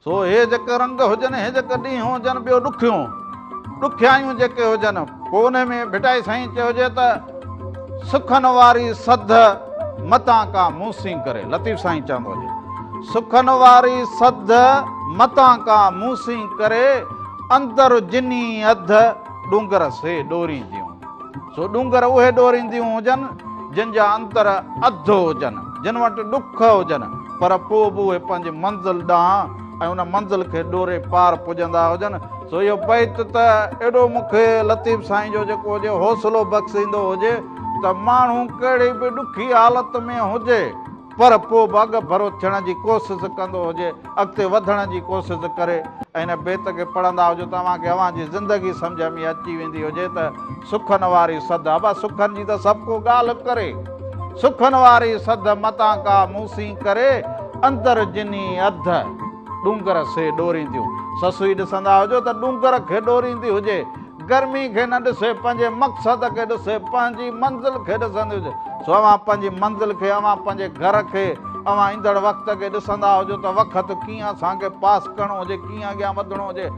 सो हे जेके रंग हुजनि, हे जेके ॾींहं हुजनि, ॿियो ॾुखियायूं जेके हुजनि, पोइ उन में भिटाई साईं चइजे त सुखनि वारी सध मतां का मूसी करे। लतीफ़ साईं चवंदो हुजे सुखनि वारी सध मतां का मूसी करे, अंदर जिनी अध डूंगर से ॾोरींदियूं। सो डूंगर उहे ॾोरींदियूं हुजनि जिन जा अंदर अध हुजनि, जिन वटि ॾुख हुजनि, पर पोइ बि उहे पंहिंजी मंज़िल ॾांहुं ऐं उन मंज़िल खे ॾोरे पार पुॼंदा हुजनि। सो इहो बैत त एॾो मूंखे लतीफ़ साईं जो जेको हुजे हौसलो बख़्शींदो हुजे त माण्हू कहिड़ी बि ॾुखी हालत में हुजे, पर पोइ बि अॻु भरो थियण जी कोशिशि कंदो हुजे, अॻिते वधण जी कोशिशि करे। ऐं हिन बेत खे पढ़ंदा हुजो, तव्हांखे अव्हांजी ज़िंदगी सम्झ में अची वेंदी हुजे त सुखनि वारी सद, अबा सुखनि जी त सभु को ॻाल्हि करे, सुखनि वारी सद मतां का मूसी करे, अंदर जिनी अध डूंगर से ॾोरींदियूं। ससु ई ॾिसंदा हुजो त डूंगर खे ॾोरींदी हुजे, गर्मी खे न ॾिसे, पंहिंजे मक़सद खे ॾिसे, पंहिंजी मंज़िल खे ॾिसंदी हुजे। सो अव्हां पंहिंजी मंज़िल खे, अव्हां पंहिंजे घर खे, अव्हां ईंदड़ वक़्त खे ॾिसंदा हुजो त वक़्तु कीअं असांखे पास करिणो हुजे, कीअं अॻियां वधिणो हुजे।